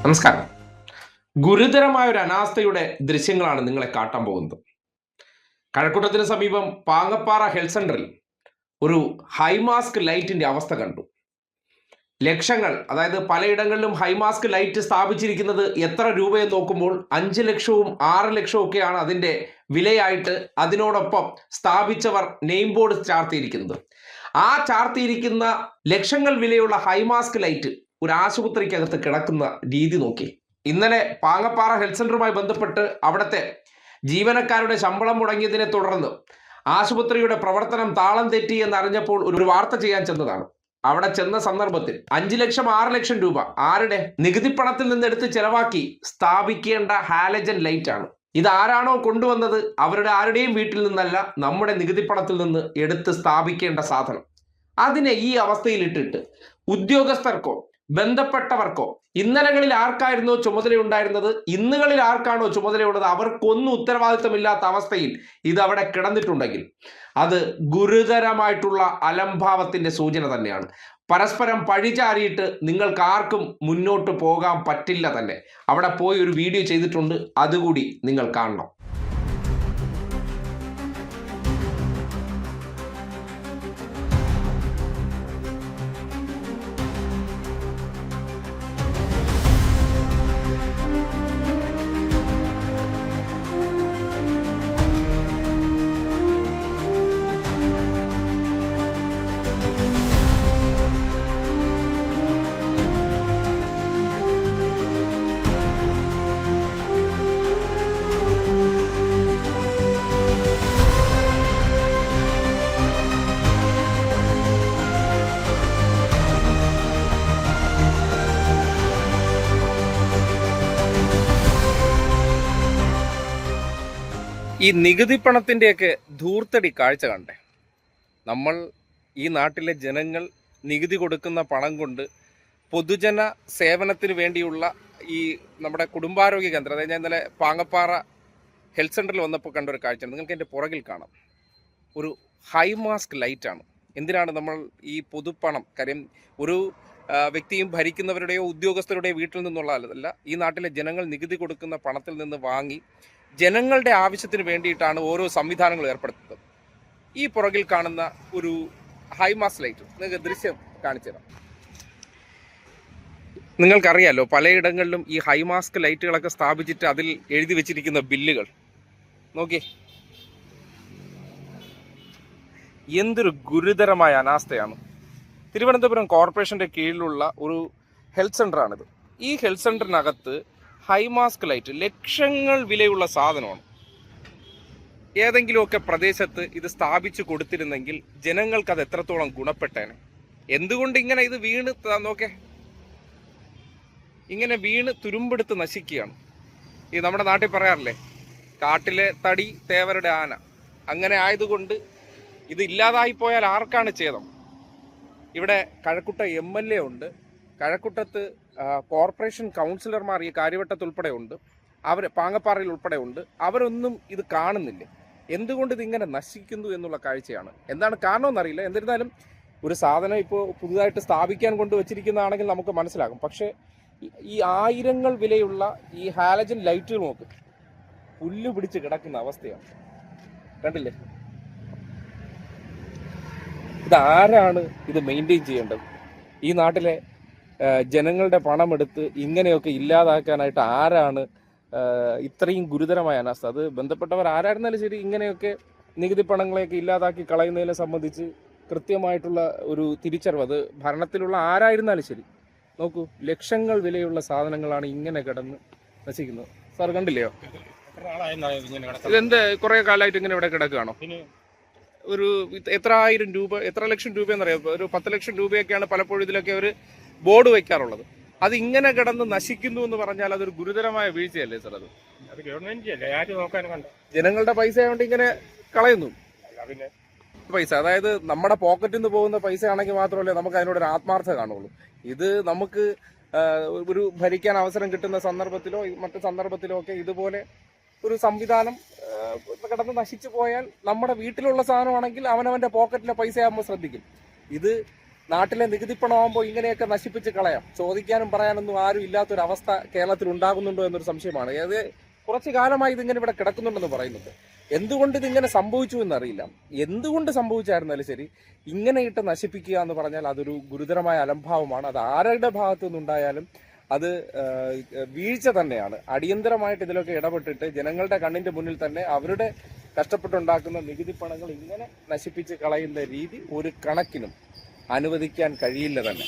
നമസ്കാരം. ഗുരുതരമായ ഒരു അനാസ്ഥയുടെ ദൃശ്യങ്ങളാണ് നിങ്ങളെ കാട്ടാൻ പോകുന്നത്. കഴക്കൂട്ടത്തിന് സമീപം പാങ്ങപ്പാറ ഹെൽത്ത് സെന്ററിൽ ഒരു ഹൈമാസ്ക് ലൈറ്റിന്റെ അവസ്ഥ കണ്ടു. ലക്ഷങ്ങൾ, അതായത് പലയിടങ്ങളിലും ഹൈമാസ്ക് ലൈറ്റ് സ്ഥാപിച്ചിരിക്കുന്നത് എത്ര രൂപയെന്ന് നോക്കുമ്പോൾ 5 ലക്ഷവും 6 ലക്ഷവും ഒക്കെയാണ് അതിൻ്റെ വിലയായിട്ട്. അതിനോടൊപ്പം സ്ഥാപിച്ചവർ നെയിം ബോർഡ് ചാർത്തിയിരിക്കുന്നത്. ആ ചാർത്തിയിരിക്കുന്ന ലക്ഷങ്ങൾ വിലയുള്ള ഹൈമാസ്ക് ലൈറ്റ് ഒരു ആശുപത്രിക്കകത്ത് കിടക്കുന്ന രീതി നോക്കി. ഇന്നലെ പാങ്ങപ്പാറ ഹെൽത്ത് സെന്ററുമായി ബന്ധപ്പെട്ട് അവിടുത്തെ ജീവനക്കാരുടെ ശമ്പളം മുടങ്ങിയതിനെ തുടർന്ന് ആശുപത്രിയുടെ പ്രവർത്തനം താളം തെറ്റി എന്നറിഞ്ഞപ്പോൾ ഒരു വാർത്ത ചെയ്യാൻ ചെന്നതാണ്. അവിടെ ചെന്ന സന്ദർഭത്തിൽ 5 ലക്ഷം 6 ലക്ഷം രൂപ ആരുടെ നികുതി പണത്തിൽ നിന്ന് എടുത്ത് ചെലവാക്കി സ്ഥാപിക്കേണ്ട ഹാലജൻ ലൈറ്റ് ആണ്. ഇത് ആരാണോ കൊണ്ടുവന്നത് അവരുടെ ആരുടെയും വീട്ടിൽ നിന്നല്ല, നമ്മുടെ നികുതി പണത്തിൽ നിന്ന് എടുത്ത് സ്ഥാപിക്കേണ്ട സാധനം. അതിനെ ഈ അവസ്ഥയിലിട്ടിട്ട് ഉദ്യോഗസ്ഥർക്കോ ബന്ധപ്പെട്ടവർക്കോ ഇന്നലകളിൽ ആർക്കായിരുന്നോ ചുമതലയുണ്ടായിരുന്നത്, ഇന്നുകളിൽ ആർക്കാണോ ചുമതലയുള്ളത്, അവർക്കൊന്നും ഉത്തരവാദിത്തമില്ലാത്ത അവസ്ഥയിൽ ഇത് അവിടെ കിടന്നിട്ടുണ്ടെങ്കിൽ അത് ഗുരുതരമായിട്ടുള്ള അലംഭാവത്തിന്റെ സൂചന തന്നെയാണ്. പരസ്പരം പഴിചാരിയിട്ട് നിങ്ങൾക്ക് ആർക്കും മുന്നോട്ട് പോകാൻ പറ്റില്ല തന്നെ. അവിടെ പോയി ഒരു വീഡിയോ ചെയ്തിട്ടുണ്ട്, അതുകൂടി നിങ്ങൾ കാണണം. ഈ നികുതി പണത്തിൻ്റെയൊക്കെ ധൂർത്തടി കാഴ്ച കണ്ടേ. നമ്മൾ ഈ നാട്ടിലെ ജനങ്ങൾ നികുതി കൊടുക്കുന്ന പണം കൊണ്ട് പൊതുജന സേവനത്തിന് വേണ്ടിയുള്ള ഈ നമ്മുടെ കുടുംബാരോഗ്യ കേന്ദ്രം, അതായത് ഞാൻ ഇന്നലെ പാങ്ങപ്പാറ ഹെൽത്ത് സെൻ്ററിൽ വന്നപ്പോൾ കണ്ട ഒരു കാഴ്ചയാണ്. നിങ്ങൾക്ക് എൻ്റെ പുറകിൽ കാണാം, ഒരു ഹൈമാസ്ക് ലൈറ്റാണ്. എന്തിനാണ് നമ്മൾ ഈ പൊതുപ്പണം, കാര്യം ഒരു വ്യക്തിയും ഭരിക്കുന്നവരുടെയോ ഉദ്യോഗസ്ഥരുടെയോ വീട്ടിൽ നിന്നുള്ളതല്ല, ഈ നാട്ടിലെ ജനങ്ങൾ നികുതി കൊടുക്കുന്ന പണത്തിൽ നിന്ന് വാങ്ങി ജനങ്ങളുടെ ആവശ്യത്തിന് വേണ്ടിയിട്ടാണ് ഓരോ സംവിധാനങ്ങൾ ഏർപ്പെടുത്തുന്നത്. ഈ പുറകിൽ കാണുന്ന ഒരു ഹൈമാസ്ക് ലൈറ്റ് നിങ്ങൾക്ക് ദൃശ്യം കാണിച്ചു തരാം. നിങ്ങൾക്കറിയാലോ, പലയിടങ്ങളിലും ഈ ഹൈമാസ്ക് ലൈറ്റുകളൊക്കെ സ്ഥാപിച്ചിട്ട് അതിൽ എഴുതി വെച്ചിരിക്കുന്ന ബില്ലുകൾ നോക്കി. എന്തൊരു ഗുരുതരമായ അനാസ്ഥയാണ്. തിരുവനന്തപുരം കോർപ്പറേഷന്റെ കീഴിലുള്ള ഒരു ഹെൽത്ത് സെൻ്ററാണിത്. ഈ ഹെൽത്ത് സെൻ്ററിനകത്ത് ഹൈമാസ്ക് ലൈറ്റ് ലക്ഷങ്ങൾ വിലയുള്ള സാധനമാണ്. ഏതെങ്കിലുമൊക്കെ പ്രദേശത്ത് ഇത് സ്ഥാപിച്ചു കൊടുത്തിരുന്നെങ്കിൽ ജനങ്ങൾക്ക് അത് എത്രത്തോളം ഗുണപ്പെട്ടേനെ. എന്തുകൊണ്ട് ഇങ്ങനെ ഇത് വീണ് നോക്കേ, ഇങ്ങനെ വീണ് തുരുമ്പെടുത്ത് നശിക്കുകയാണ്. ഈ നമ്മുടെ നാട്ടിൽ പറയാറില്ലേ, കാട്ടിലെ തടി തേവരുടെ ആന. അങ്ങനെ ആയതുകൊണ്ട് ഇത് ഇല്ലാതായി പോയാൽ ആർക്കാണ് ഛേദം? ഇവിടെ കഴക്കൂട്ട MLA ഉണ്ട്, കഴക്കൂട്ടത്ത് കോർപ്പറേഷൻ കൗൺസിലർമാർ ഈ കാര്യവട്ടത്ത് ഉൾപ്പെടെ ഉണ്ട്, അവർ പാങ്ങപ്പാറയിൽ ഉൾപ്പെടെ ഉണ്ട്. അവരൊന്നും ഇത് കാണുന്നില്ല. എന്തുകൊണ്ട് ഇതിങ്ങനെ നശിക്കുന്നു എന്നുള്ള കാഴ്ചയാണ്. എന്താണ് കാരണമെന്നറിയില്ല. എന്നിരുന്നാലും ഒരു സാധനം ഇപ്പോൾ പുതുതായിട്ട് സ്ഥാപിക്കാൻ കൊണ്ടുവച്ചിരിക്കുന്നതാണെങ്കിൽ നമുക്ക് മനസ്സിലാകും. പക്ഷേ ഈ ആയിരങ്ങൾ വിലയുള്ള ഈ ഹാലജൻ ലൈറ്റുകൾ നോക്ക്, പുല്ല് പിടിച്ച് കിടക്കുന്ന അവസ്ഥയാണ്. കണ്ടില്ലേ? ഇതാരാണ് ഇത് മെയിൻറ്റെയിൻ ചെയ്യേണ്ടത്? ഈ നാട്ടിലെ ജനങ്ങളുടെ പണമെടുത്ത് ഇങ്ങനെയൊക്കെ ഇല്ലാതാക്കാനായിട്ട് ആരാണ് ഇത്രയും ഗുരുതരമായ അനാസ്ഥ? അത് ബന്ധപ്പെട്ടവർ ആരായിരുന്നാലും ശരി, ഇങ്ങനെയൊക്കെ നികുതി പണങ്ങളെയൊക്കെ ഇല്ലാതാക്കി കളയുന്നതിനെ സംബന്ധിച്ച് കൃത്യമായിട്ടുള്ള ഒരു തിരിച്ചറിവ്, അത് ഭരണത്തിലുള്ള ആരായിരുന്നാലും ശരി. നോക്കൂ, ലക്ഷങ്ങൾ വിലയുള്ള സാധനങ്ങളാണ് ഇങ്ങനെ കിടന്ന് നശിക്കുന്നത്. സാർ കണ്ടില്ലയോ? ഇതെന്ത് കുറെ കാലമായിട്ട് ഇങ്ങനെ ഇവിടെ കിടക്കുകയാണോ? ഒരു എത്ര ആയിരം രൂപ, എത്ര ലക്ഷം രൂപയെന്നറിയാം, ഒരു 10 ലക്ഷം രൂപയൊക്കെയാണ് പലപ്പോഴും ഇതിലൊക്കെ ഒരു ബോർഡ് വയ്ക്കാറുള്ളത്. അത് ഇങ്ങനെ കിടന്ന് നശിക്കുന്നു എന്ന് പറഞ്ഞാൽ അതൊരു ഗുരുതരമായ വീഴ്ചയല്ലേ സാർ? അത് ഗവൺമെന്റ് ജനങ്ങളുടെ പൈസ ആയതുകൊണ്ട് ഇങ്ങനെ കളയുന്നു. പൈസ, അതായത് നമ്മുടെ പോക്കറ്റിൽ നിന്ന് പോകുന്ന പൈസ ആണെങ്കിൽ മാത്രമല്ലേ നമുക്ക് അതിനോടൊരു ആത്മാർത്ഥത കാണുള്ളൂ. ഇത് നമുക്ക് ഒരു ഭരിക്കാൻ അവസരം കിട്ടുന്ന സന്ദർഭത്തിലോ മറ്റു സന്ദർഭത്തിലോ ഒക്കെ ഇതുപോലെ ഒരു സംവിധാനം കിടന്ന് നശിച്ചു പോയാൽ നമ്മുടെ വീട്ടിലുള്ള സാധനമാണെങ്കിൽ അവനവൻ്റെ പോക്കറ്റിലെ പൈസ ആകുമ്പോൾ ശ്രദ്ധിക്കും. ഇത് നാട്ടിലെ നികുതി പണമാകുമ്പോൾ ഇങ്ങനെയൊക്കെ നശിപ്പിച്ച് കളയാം. ചോദിക്കാനും പറയാനൊന്നും ആരും ഇല്ലാത്തൊരവസ്ഥ കേരളത്തിൽ ഉണ്ടാകുന്നുണ്ടോ എന്നൊരു സംശയമാണ്. അത് കുറച്ചു കാലമായി ഇതിങ്ങനെ ഇവിടെ കിടക്കുന്നുണ്ടെന്ന് പറയുന്നുണ്ട്. എന്തുകൊണ്ട് ഇതിങ്ങനെ സംഭവിച്ചു എന്നറിയില്ല. എന്തുകൊണ്ട് സംഭവിച്ചായിരുന്നാലും ശരി, ഇങ്ങനെ ഇട്ട് നശിപ്പിക്കുക എന്ന് പറഞ്ഞാൽ അതൊരു ഗുരുതരമായ അലംഭാവമാണ്. അത് ആരുടെ ഭാഗത്തു നിന്നുണ്ടായാലും അത് വീഴ്ച തന്നെയാണ്. അടിയന്തരമായിട്ട് ഇതിലൊക്കെ ഇടപെട്ടിട്ട് ജനങ്ങളുടെ കണ്ണിന്റെ മുന്നിൽ തന്നെ അവരുടെ കഷ്ടപ്പെട്ടുണ്ടാക്കുന്ന നികുതി പണങ്ങൾ ഇങ്ങനെ നശിപ്പിച്ച് കളയുന്ന രീതി ഒരു കണക്കിനും അനുവദിക്കാൻ കഴിയില്ല തന്നെ.